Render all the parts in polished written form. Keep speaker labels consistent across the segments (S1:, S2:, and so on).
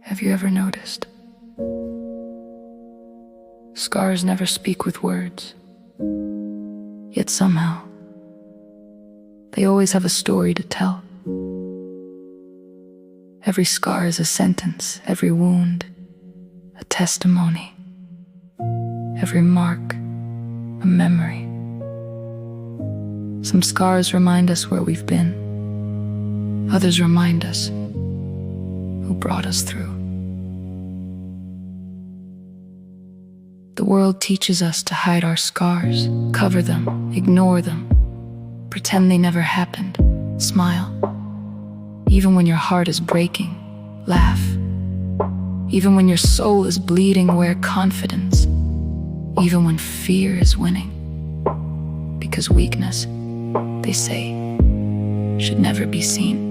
S1: Have you ever noticed? Scars never speak with words, yet somehow, they always have a story to tell. Every scar is a sentence, every wound, a testimony. Every mark, a memory. Some scars remind us where we've been. Others remind us who brought us through. The world teaches us to hide our scars, cover them, ignore them, pretend they never happened, smile. Even when your heart is breaking, laugh. Even when your soul is bleeding, wear confidence. Even when fear is winning. Because weakness, they say, should never be seen.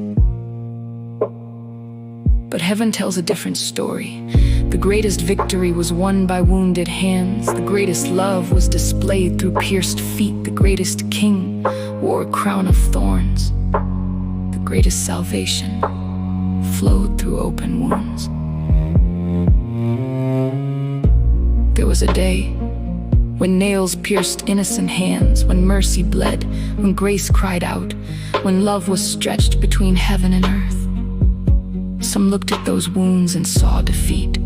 S1: But heaven tells a different story. The greatest victory was won by wounded hands. The greatest love was displayed through pierced feet. The greatest king wore a crown of thorns. The greatest salvation flowed through open wounds. There was a day when nails pierced innocent hands, when mercy bled, when grace cried out, when love was stretched between heaven and earth. Some looked at those wounds and saw defeat.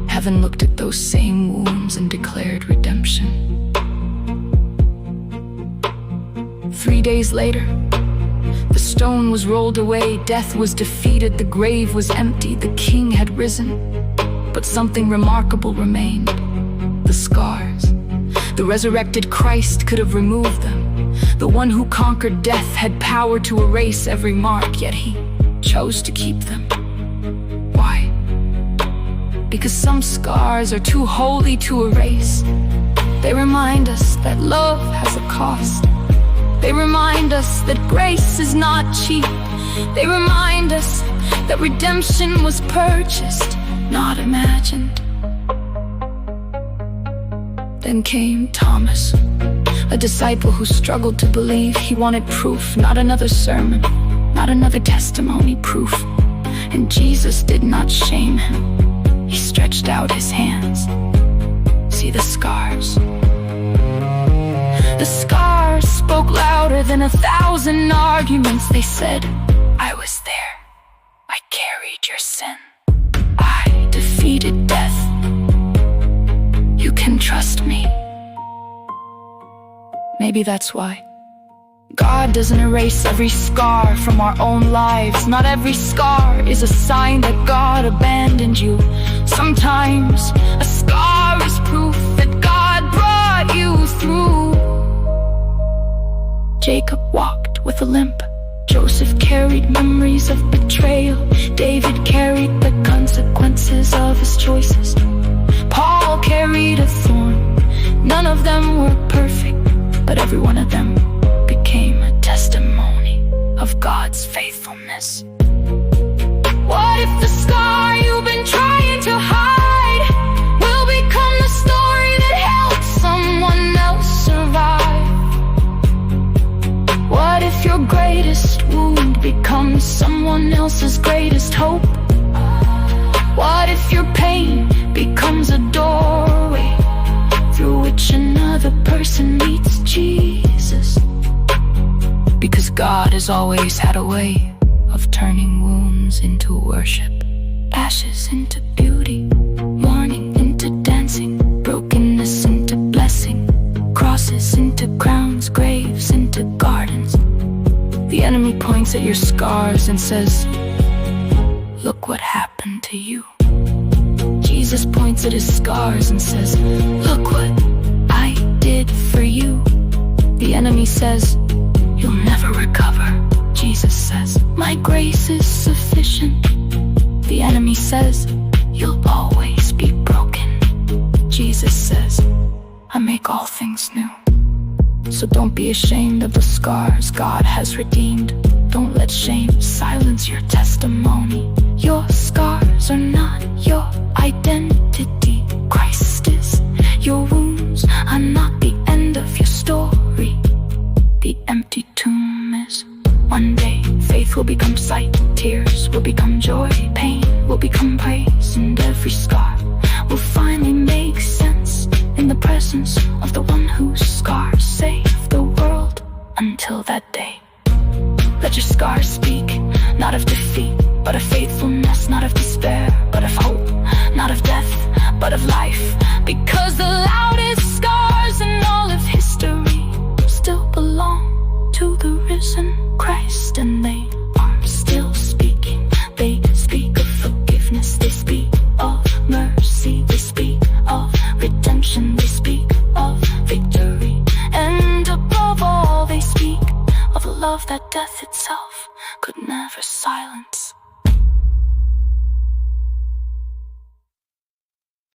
S1: Heaven looked at those same wounds and declared redemption. 3 days later, the stone was rolled away, death was defeated, the grave was empty, the king had risen. But something remarkable remained, the scars. The resurrected Christ could have removed them. The one who conquered death had power to erase every mark, yet he chose to keep them. Why? Because some scars are too holy to erase. They remind us that love has a cost. They remind us that grace is not cheap. They remind us that redemption was purchased, not imagined. Then came Thomas, a disciple who struggled to believe. He wanted proof, not another sermon, not another testimony, proof. And Jesus did not shame him. He stretched out his hands. See the scars. The scars spoke louder than 1,000 arguments. They said, I was there. I carried your sin. I defeated death. You can trust me. Maybe that's why God doesn't erase every scar from our own lives. Not every scar is a sign that God abandoned you. Sometimes a scar is proof that God brought you through. Jacob walked with a limp. Joseph carried memories of betrayal. David carried the consequences of his choices. Paul carried a thorn. None of them were perfect, but every one of them became a testimony of God's faithfulness. What if the scar you've been trying to hide will become the story that helps someone else survive? What if your greatest wound becomes someone else's greatest hope? What if your pain becomes a doorway through which another person meets Jesus? Because God has always had a way of turning wounds into worship, ashes into beauty, mourning into dancing, brokenness into blessing, crosses into crowns, graves into gardens. The enemy points at your scars and says, look what happened to you. Jesus points at his scars and says, look what I did for you. The enemy says, you'll never recover. Jesus says, my grace is sufficient. The enemy says, you'll always be broken. Jesus says, I make all things new. So don't be ashamed of the scars God has redeemed. Don't let shame silence your testimony. Your scars are not your identity. Christ is. Your wounds are not the end of your story. The empty tomb is. One day faith will become sight, tears will become joy, pain will become praise. that day. Let your scars speak, not of defeat, but of faithfulness, not of despair, but of hope, not of death, but of life. Because the loudest scars in all of history still belong to the risen Christ, and they are still speaking. They speak of forgiveness, they speak of mercy, they speak of redemption, they speak of victory, and above all they speak of a love that death itself could never silence.